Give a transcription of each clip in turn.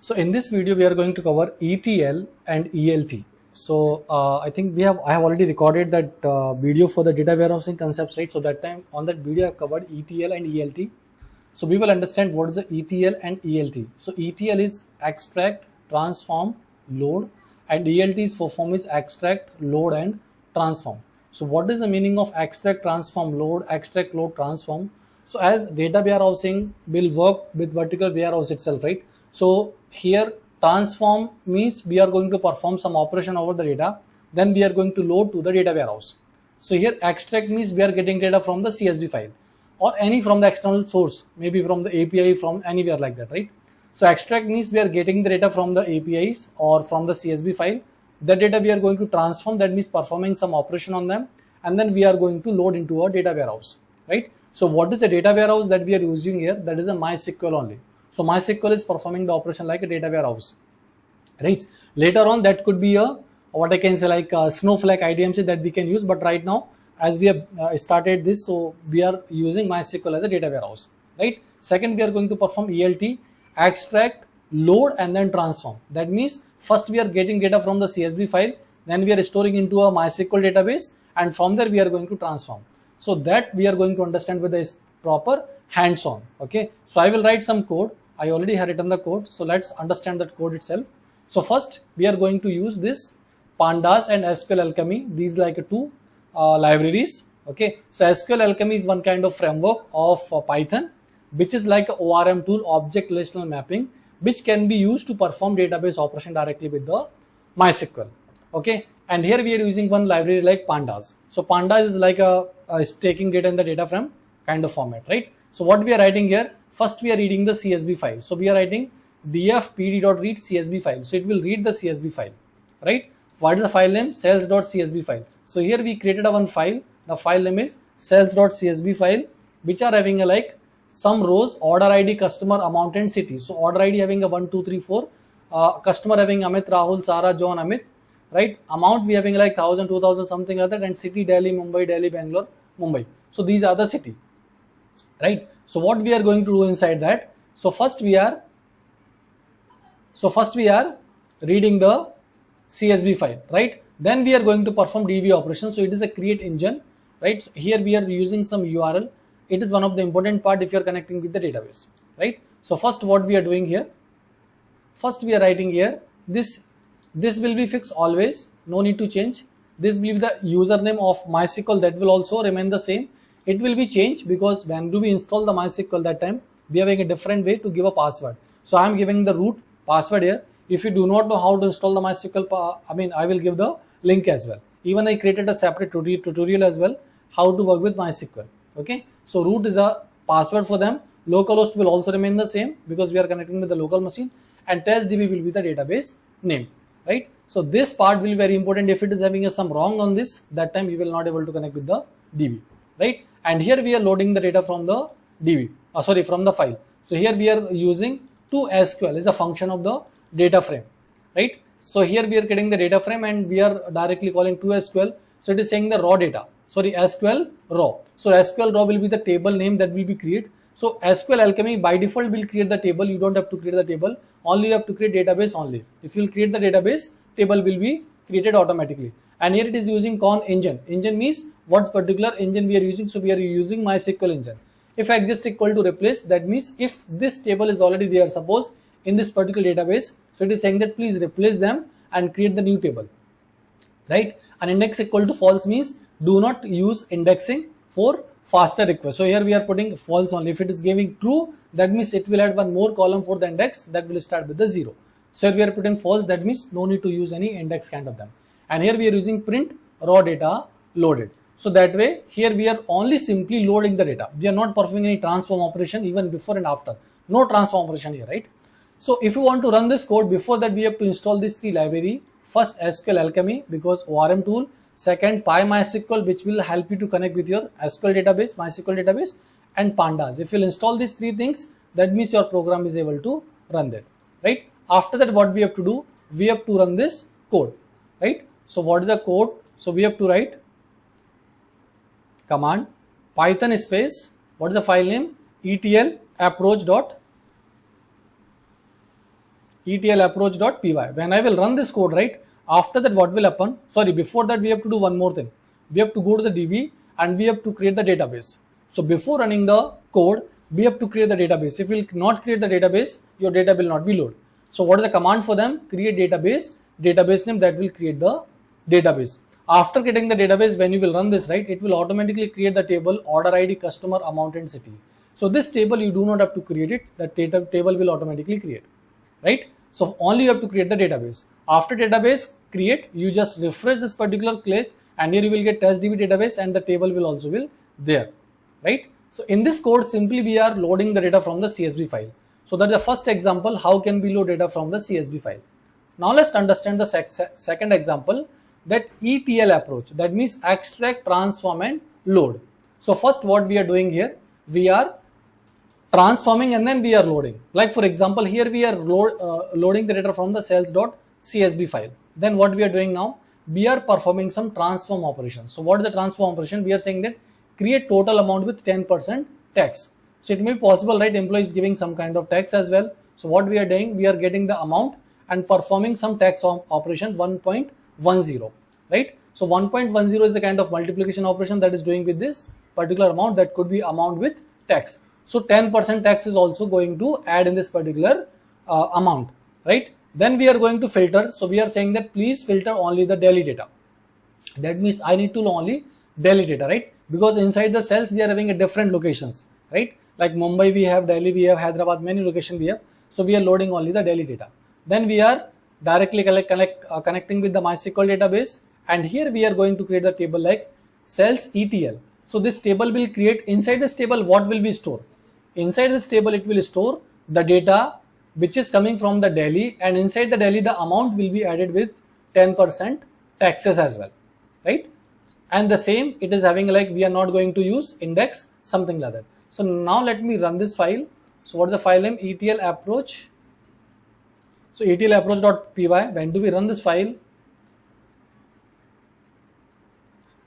So in this video, we are going to cover ETL and ELT. So I think I have already recorded that video for the data warehousing concepts, right? So that time on that video, I have covered ETL and ELT. So we will understand what is the ETL and ELT. So ETL is extract, transform, load, and ELT's full form is extract, load, and transform. So what is the meaning of extract, transform, load, extract, load, transform? So as data warehousing will work with vertical warehouse itself, right? So here transform means we are going to perform some operation over the data, then we are going to load to the data warehouse. So here extract means we are getting data from the CSV file or any from the external source, maybe from the API, from anywhere like that, right? So extract means we are getting the data from the APIs or from the CSV file. The data we are going to transform, that means performing some operation on them, and then we are going to load into a data warehouse, right? So what is the data warehouse that we are using here? That is a MySQL only. So MySQL is performing the operation like a data warehouse, right? Later on, that could be a, what I can say, like a Snowflake IDMC that we can use. But right now, as we have started this, so we are using MySQL as a data warehouse, right? Second, we are going to perform ELT, extract, load, and then transform. That means first we are getting data from the CSV file, then we are storing into a MySQL database, and from there we are going to transform. So that we are going to understand with the proper hands-on. Okay, so I will write some code. I already have written the code, so let's understand that code itself. So first we are going to use this Pandas and SQLAlchemy, these like two libraries. Okay, so SQLAlchemy is one kind of framework of Python, which is like a ORM tool, object relational mapping, which can be used to perform database operation directly with the MySQL. Okay, and here we are using one library like Pandas. So Pandas is like is taking data in the data frame kind of format, right? So what we are writing here, first we are reading the CSV file. So we are writing df pd.read CSV file. So it will read the CSV file, right? What is the file name? Sales.csv file. So here we created a one file. The file name is sales.csv file, which are having a like some rows, order ID, customer, amount, and city. So order ID having a 1, 2, 3, 4, customer having Amit, Rahul, Sarah, John, Amit, right? Amount we having like 1,000, 2,000, something like that, and city Delhi, Mumbai, Delhi, Bangalore, Mumbai. So these are the city, right? So what we are going to do inside that? So first we are reading the CSV file, right? Then we are going to perform DB operation. So it is a create engine, right? So here we are using some URL. It is one of the important part if you are connecting with the database, right? So first what we are doing here, first we are writing here, this will be fixed always, no need to change. This will be the username of MySQL, that will also remain the same. It will be changed because when do we install the MySQL, that time we are having a different way to give a password. So I am giving the root password here. If you do not know how to install the MySQL, I will give the link as well. Even I created a separate tutorial as well, how to work with MySQL. Okay, so root is a password for them. Localhost will also remain the same because we are connecting with the local machine, and testdb will be the database name, right? So this part will be very important. If it is having some wrong on this, that time you will not able to connect with the DB, right? And here we are loading the data from the DB, from the file. So here we are using to SQL is a function of the data frame, right? So here we are getting the data frame and we are directly calling to SQL. So it is saying the raw data, SQL raw. So SQL raw will be the table name that will be created. So SQLAlchemy by default will create the table. You don't have to create the table. Only you have to create database only. If you will create the database, table will be created automatically. And here it is using con engine. Engine means what particular engine we are using. So we are using MySQL engine. If exist equal to replace, that means if this table is already there, suppose in this particular database, so it is saying that please replace them and create the new table, right? And index equal to false means do not use indexing for faster request. So here we are putting false only. If it is giving true, that means it will add one more column for the index that will start with the 0. So if we are putting false, that means no need to use any index kind of them. And here we are using print raw data loaded. So that way here we are only simply loading the data. We are not performing any transform operation even before and after. No transform operation here, right? So if you want to run this code, before that we have to install these three library. First SQLAlchemy because ORM tool. Second PyMySQL, which will help you to connect with your SQL database, MySQL database, and Pandas. If you install these three things, that means your program is able to run that, right? After that, what we have to do, we have to run this code, right? So what is the code? So we have to write command Python space, what is the file name? ETL approach dot ETL approach.py. When I will run this code, right, after that what will happen? Sorry, before that we have to do one more thing. We have to go to the DB and we have to create the database. So before running the code, we have to create the database. If we will not create the database, your data will not be loaded. So what is the command for them? Create database, database name, that will create the database. After getting the database, when you will run this, right, it will automatically create the table order ID, customer, amount and city. So this table you do not have to create it, the table will automatically create, right? So only you have to create the database. After database create, you just refresh this particular click and here you will get testDB database and the table will also be there, right? So in this code, simply we are loading the data from the CSV file. So that is the first example, how can we load data from the CSV file. Now let's understand the second example, that ETL approach, that means extract, transform and load. So first what we are doing here, we are transforming and then we are loading. Like for example, here we are loading the data from the sales.csv file. Then what we are doing now, we are performing some transform operations. So what is the transform operation? We are saying that create total amount with 10% tax. So it may be possible, right, employees giving some kind of tax as well. So what we are doing, we are getting the amount and performing some tax operation 1.10, right? So 1.10 is the kind of multiplication operation that is doing with this particular amount, that could be amount with tax. So 10% tax is also going to add in this particular amount, right? Then we are going to filter. So we are saying that please filter only the Delhi data. That means I need to know only Delhi data, right? Because inside the cells we are having a different locations, right? Like Mumbai we have, Delhi we have, Hyderabad, many locations we have. So we are loading only the Delhi data. Then we are directly connecting with the MySQL database, and here we are going to create a table like cells ETL. So this table will create, inside this table what will be stored? Inside this table it will store the data which is coming from the Delhi, and inside the Delhi the amount will be added with 10% taxes as well, right? And the same it is having, like we are not going to use index, something like that. So now let me run this file. So what is the file name? ETL approach. So ETL approach.py. When do we run this file?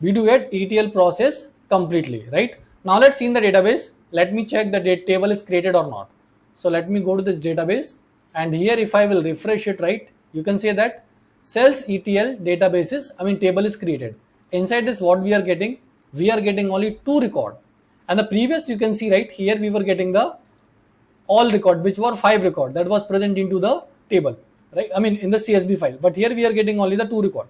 We do get ETL process completely, right? Now let's see in the database. Let me check the table is created or not. So let me go to this database, and here if I will refresh it, right, you can say that cells ETL table is created. Inside this what we are getting? We are getting only 2 record, and the previous you can see, right, here we were getting the all record, which were 5 record that was present into the table, right? In the CSV file, but here we are getting only the 2 record,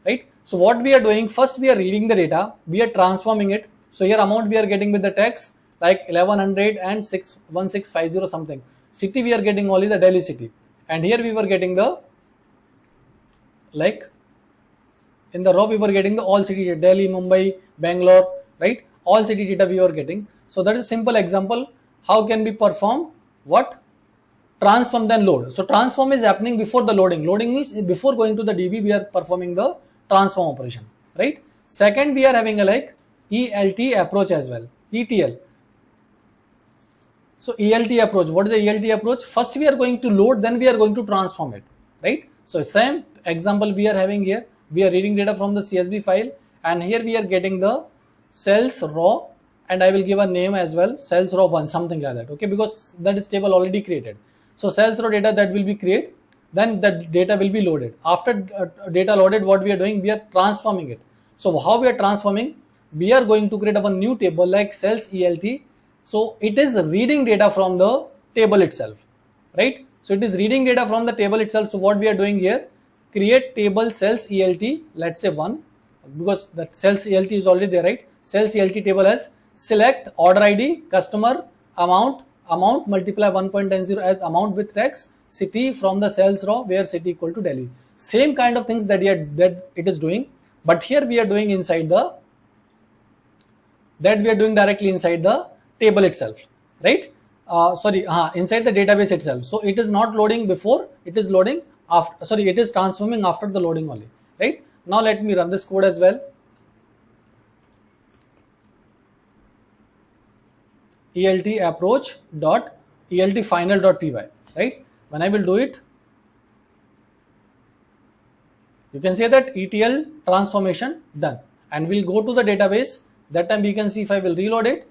right? So what we are doing, first we are reading the data, we are transforming it. So here amount we are getting with the text like 1100 and 1650 something. City we are getting only the Delhi city, and here we were getting the, like in the row we were getting the all city data, Delhi, Mumbai, Bangalore, right? All city data we were getting. So that is a simple example. How can we perform what? Transform then load. So transform is happening before the loading. Loading is before going to the DB, we are performing the transform operation, right? Second, we are having a like ELT approach as well, ETL. So ELT approach, what is the ELT approach? First we are going to load, then we are going to transform it, right? So same example we are having here. We are reading data from the CSV file, and here we are getting the cells raw, and I will give a name as well, cells raw 1, something like that, okay? Because that is table already created. So cells raw data that will be created, then the data will be loaded. After data loaded, what we are doing? We are transforming it. So how we are transforming? We are going to create a new table like cells ELT. So it is reading data from the table itself, right? So it is reading data from the table itself. So what we are doing here, create table cells ELT, let's say 1, because the cells ELT is already there, right? Cells ELT table has select order ID, customer, amount multiply 1.10 as amount with tax, city from the cells raw where city equal to Delhi. Same kind of things that it is doing, but here we are doing inside the, that we are doing directly inside the table itself, right? Inside the database itself. So it is not loading before, it is loading after, it is transforming after the loading only, right? Now let me run this code as well. ELT approach dot ELT final dot py, right? When I will do it, you can say that ETL transformation done, and we'll go to the database. That time we can see if I will reload it,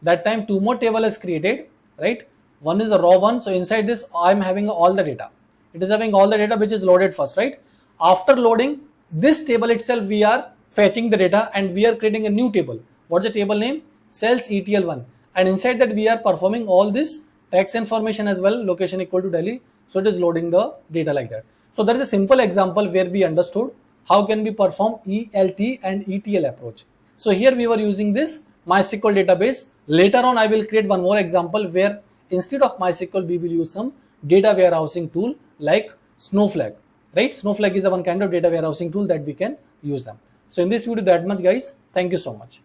that time 2 more table is created, right? one is the raw one. So inside this, I'm having all the data. It is having all the data which is loaded first, right? After loading this table itself, we are fetching the data and we are creating a new table. What's the table name? Cells ETL1. And inside that, we are performing all this text information as well, location equal to Delhi. So it is loading the data like that. So that is a simple example where we understood how can we perform ELT and ETL approach. So here we were using this MySQL database. Later on, I will create one more example where instead of MySQL, we will use some data warehousing tool like Snowflake, right? Snowflake is a one kind of data warehousing tool that we can use them. So in this video, that much guys. Thank you so much.